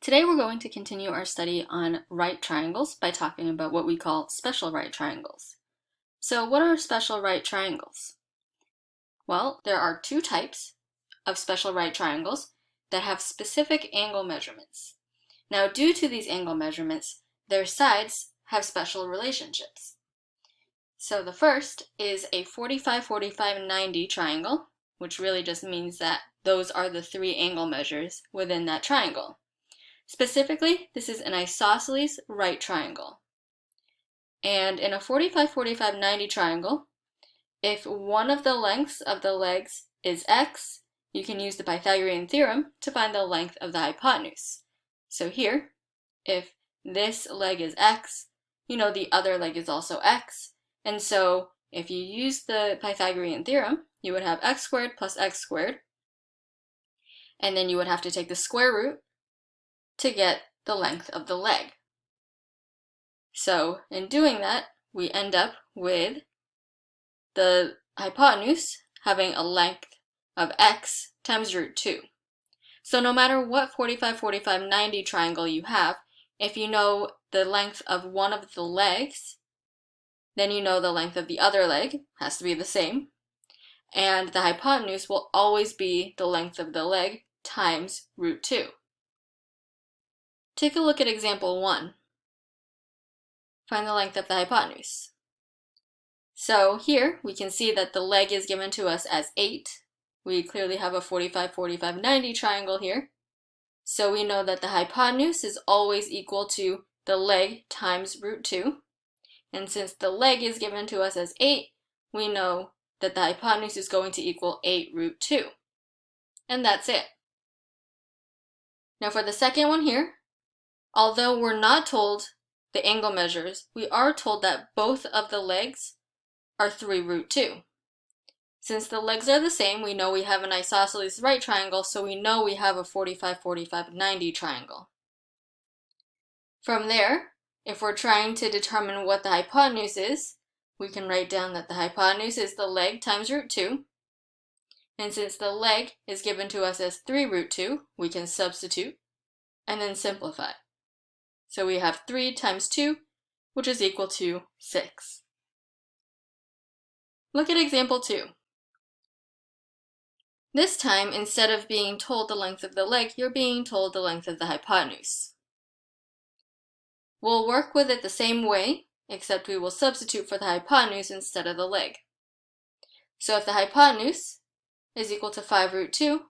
Today we're going to continue our study on right triangles by talking about what we call special right triangles. So what are special right triangles? Well, there are two types of special right triangles that have specific angle measurements. Now, due to these angle measurements, their sides have special relationships. So the first is a 45, 45, 90 triangle, which really just means that those are the three angle measures within that triangle. Specifically, this is an isosceles right triangle. And in a 45, 45, 90 triangle, if one of the lengths of the legs is x, you can use the Pythagorean theorem to find the length of the hypotenuse. So here, if this leg is x, you know the other leg is also x. And so if you use the Pythagorean theorem, you would have x squared plus x squared. And then you would have to take the square root to get the length of the leg. So in doing that, we end up with the hypotenuse having a length of x times root 2. So no matter what 45, 45, 90 triangle you have, if you know the length of one of the legs, then you know the length of the other leg has to be the same. And the hypotenuse will always be the length of the leg times root 2. Take a look at example 1. Find the length of the hypotenuse. So here we can see that the leg is given to us as 8. We clearly have a 45, 45, 90 triangle here. So we know that the hypotenuse is always equal to the leg times root 2. And since the leg is given to us as 8, we know that the hypotenuse is going to equal 8 root 2. And that's it. Now for the second one here, although we're not told the angle measures, we are told that both of the legs are 3 root 2. Since the legs are the same, we know we have an isosceles right triangle, so we know we have a 45, 45, 90 triangle. From there, if we're trying to determine what the hypotenuse is, we can write down that the hypotenuse is the leg times root 2. And since the leg is given to us as 3 root 2, we can substitute and then simplify. So we have 3 times 2, which is equal to 6. Look at example 2. This time, instead of being told the length of the leg, you're being told the length of the hypotenuse. We'll work with it the same way, except we will substitute for the hypotenuse instead of the leg. So if the hypotenuse is equal to 5 root 2,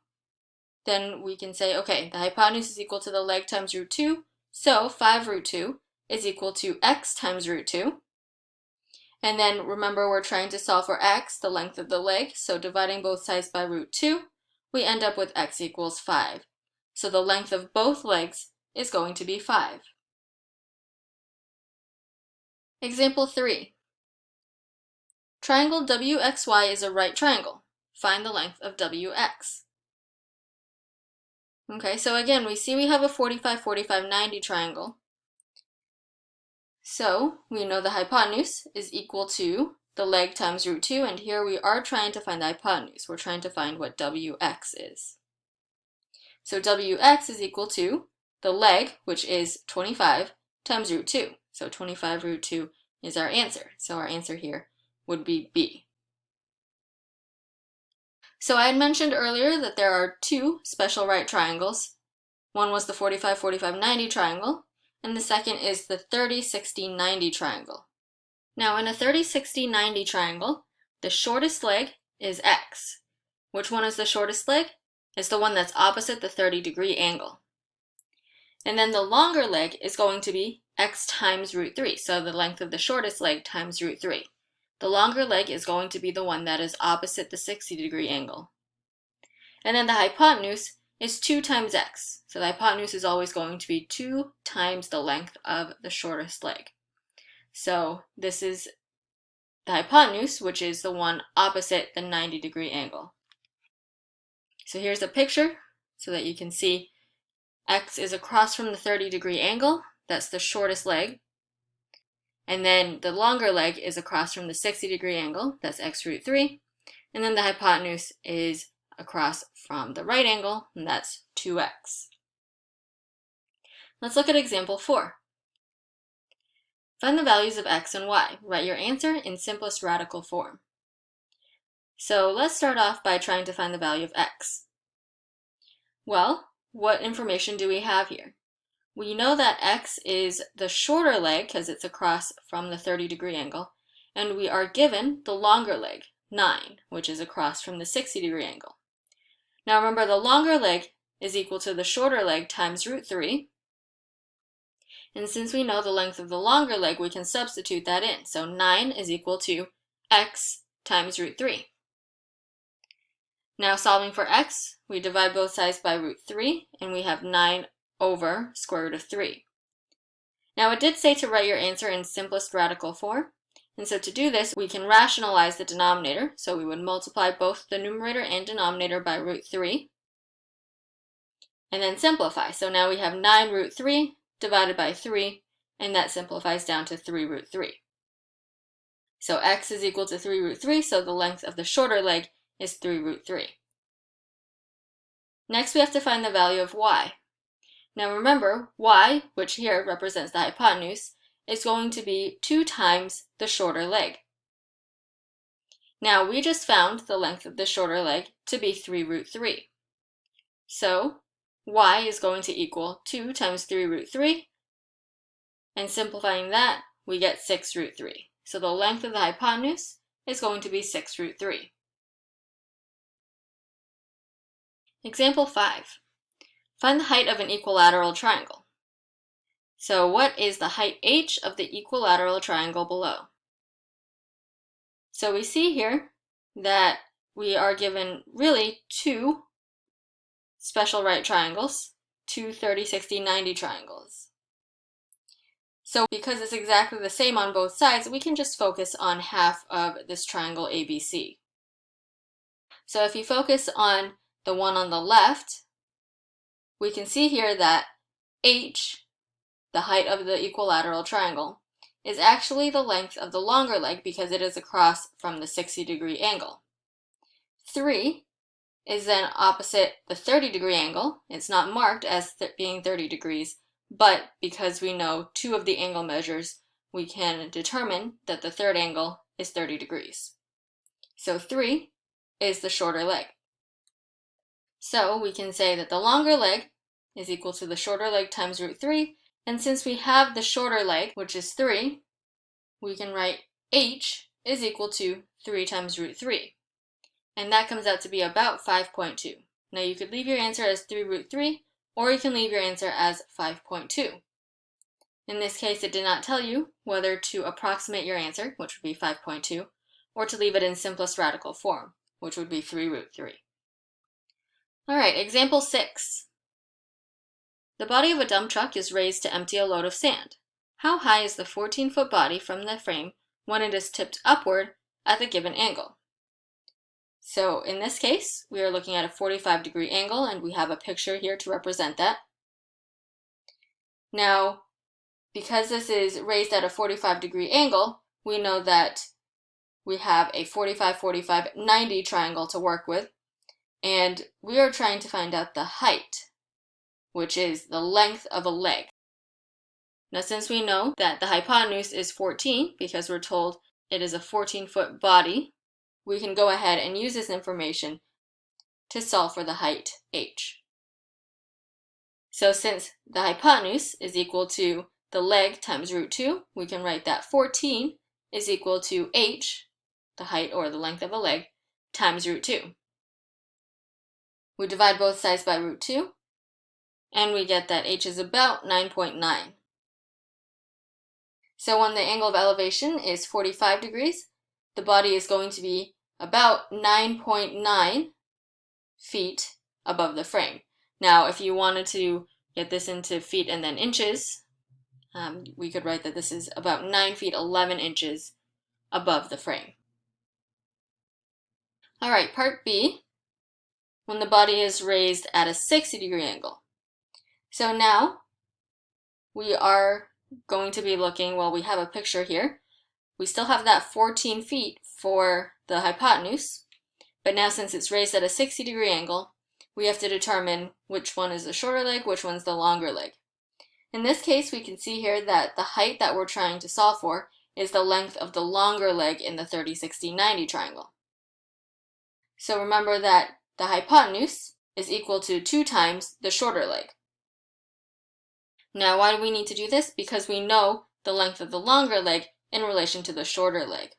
then we can say, okay, the hypotenuse is equal to the leg times root 2, so 5 root 2 is equal to x times root 2. And then remember, we're trying to solve for x, the length of the leg, so dividing both sides by root 2, we end up with x equals 5. So the length of both legs is going to be 5. Example 3. Triangle WXY is a right triangle. Find the length of WX. Okay, so again, we see we have a 45, 45, 90 triangle. So we know the hypotenuse is equal to the leg times root 2, and here we are trying to find the hypotenuse. We're trying to find what WX is. So WX is equal to the leg, which is 25, times root 2. So 25 root 2 is our answer. So our answer here would be B. So I had mentioned earlier that there are two special right triangles. One was the 45, 45, 90 triangle, and the second is the 30, 60, 90 triangle. Now in a 30, 60, 90 triangle, the shortest leg is x. Which one is the shortest leg? It's the one that's opposite the 30-degree angle. And then the longer leg is going to be x times root 3, so the length of the shortest leg times root 3. The longer leg is going to be the one that is opposite the 60-degree angle. And then the hypotenuse is 2 times x. So the hypotenuse is always going to be 2 times the length of the shortest leg. So this is the hypotenuse, which is the one opposite the 90-degree angle. So here's a picture so that you can see x is across from the 30-degree angle. That's the shortest leg. And then the longer leg is across from the 60-degree angle. That's x root 3. And then the hypotenuse is across from the right angle, and that's 2x. Let's look at example 4. Find the values of x and y. Write your answer in simplest radical form. So let's start off by trying to find the value of x. Well, what information do we have here? We know that x is the shorter leg because it's across from the 30-degree angle, and we are given the longer leg, 9, which is across from the 60-degree angle. Now remember, the longer leg is equal to the shorter leg times root 3, and since we know the length of the longer leg, we can substitute that in. So 9 is equal to x times root 3. Now solving for x, we divide both sides by root 3, and we have 9 over square root of 3. Now it did say to write your answer in simplest radical form, and so to do this, we can rationalize the denominator. So we would multiply both the numerator and denominator by root 3, and then simplify. So now we have 9 root 3 divided by 3, and that simplifies down to 3 root 3. So x is equal to 3 root 3, so the length of the shorter leg is 3 root 3. Next, we have to find the value of y. Now remember, y, which here represents the hypotenuse, is going to be 2 times the shorter leg. Now we just found the length of the shorter leg to be 3 root 3. So y is going to equal 2 times 3 root 3, and simplifying that, we get 6 root 3. So the length of the hypotenuse is going to be 6 root 3. Example 5. Find the height of an equilateral triangle. So what is the height h of the equilateral triangle below? So we see here that we are given really 2 special right triangles, 2 30, 60, 90 triangles. So because it's exactly the same on both sides, we can just focus on half of this triangle ABC. So if you focus on the one on the left, we can see here that h, the height of the equilateral triangle, is actually the length of the longer leg because it is across from the 60-degree angle. 3 is then opposite the 30-degree angle. It's not marked as being 30 degrees, but because we know 2 of the angle measures, we can determine that the third angle is 30 degrees. So 3 is the shorter leg. So we can say that the longer leg is equal to the shorter leg times root 3, and since we have the shorter leg, which is 3, we can write h is equal to 3 times root 3, and that comes out to be about 5.2. Now you could leave your answer as 3 root 3, or you can leave your answer as 5.2. In this case, it did not tell you whether to approximate your answer, which would be 5.2, or to leave it in simplest radical form, which would be 3 root 3. Alright, example 6. The body of a dump truck is raised to empty a load of sand. How high is the 14-foot body from the frame when it is tipped upward at the given angle? So in this case, we are looking at a 45-degree angle, and we have a picture here to represent that. Now, because this is raised at a 45-degree angle, we know that we have a 45, 45, 90 triangle to work with, and we are trying to find out the height, which is the length of a leg. Now, since we know that the hypotenuse is 14, because we're told it is a 14-foot body, we can go ahead and use this information to solve for the height h. So since the hypotenuse is equal to the leg times root 2, we can write that 14 is equal to h, the height or the length of a leg, times root 2. We divide both sides by root 2, and we get that h is about 9.9. So when the angle of elevation is 45 degrees, the body is going to be about 9.9 feet above the frame. Now, if you wanted to get this into feet and then inches, we could write that this is about 9 feet 11 inches above the frame. Alright, part B, when the body is raised at a 60-degree angle. So now we are going to be looking, well, we have a picture here. We still have that 14 feet for the hypotenuse, but now since it's raised at a 60-degree angle, we have to determine which one is the shorter leg, which one's the longer leg. In this case, we can see here that the height that we're trying to solve for is the length of the longer leg in the 30, 60, 90 triangle. So remember that the hypotenuse is equal to 2 times the shorter leg. Now, why do we need to do this? Because we know the length of the longer leg in relation to the shorter leg.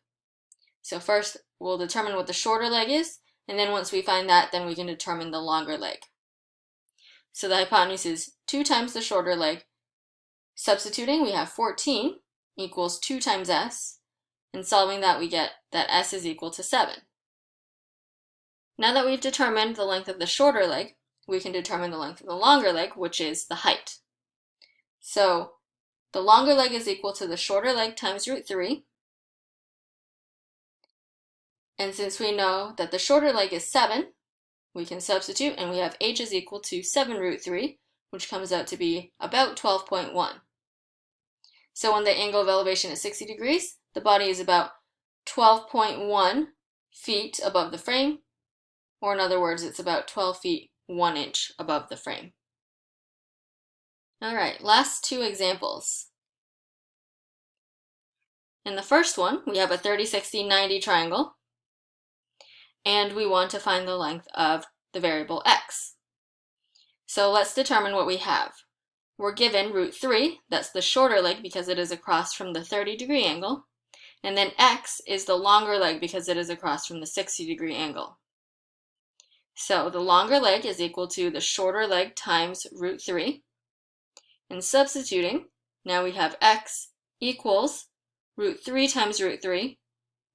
So first, we'll determine what the shorter leg is, and then once we find that, then we can determine the longer leg. So the hypotenuse is 2 times the shorter leg. Substituting, we have 14 equals 2 times s, and solving that, we get that s is equal to 7. Now that we've determined the length of the shorter leg, we can determine the length of the longer leg, which is the height. So the longer leg is equal to the shorter leg times root 3. And since we know that the shorter leg is 7, we can substitute, and we have h is equal to 7 root 3, which comes out to be about 12.1. So when the angle of elevation is 60 degrees, the body is about 12.1 feet above the frame, or in other words, it's about 12 feet 1 inch above the frame. All right, last two examples. In the first one, we have a 30, 60, 90 triangle, and we want to find the length of the variable x. So let's determine what we have. We're given root 3, that's the shorter leg because it is across from the 30-degree angle, and then x is the longer leg because it is across from the 60-degree angle. So the longer leg is equal to the shorter leg times root 3. And substituting, now we have x equals root 3 times root 3,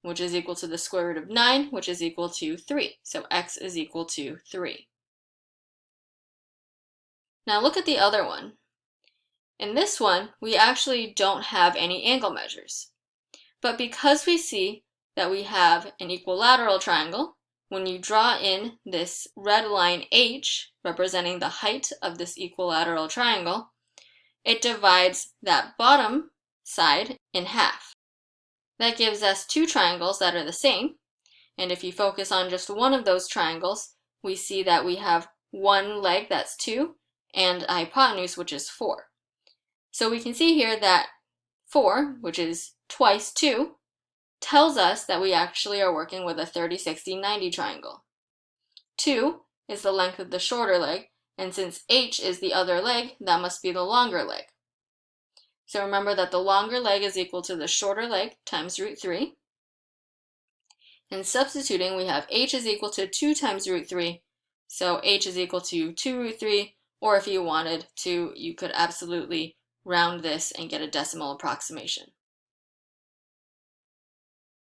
which is equal to the square root of 9, which is equal to 3. So x is equal to 3. Now look at the other one. In this one, we actually don't have any angle measures. But because we see that we have an equilateral triangle, when you draw in this red line h, representing the height of this equilateral triangle, it divides that bottom side in half. That gives us two triangles that are the same, and if you focus on just one of those triangles, we see that we have one leg that's 2 and a hypotenuse which is 4. So we can see here that 4, which is twice 2, tells us that we actually are working with a 30, 60, 90 triangle. 2 is the length of the shorter leg, and since h is the other leg, that must be the longer leg. So remember that the longer leg is equal to the shorter leg times root 3. And substituting, we have h is equal to 2 times root 3, so h is equal to 2 root 3, or if you wanted to, you could absolutely round this and get a decimal approximation.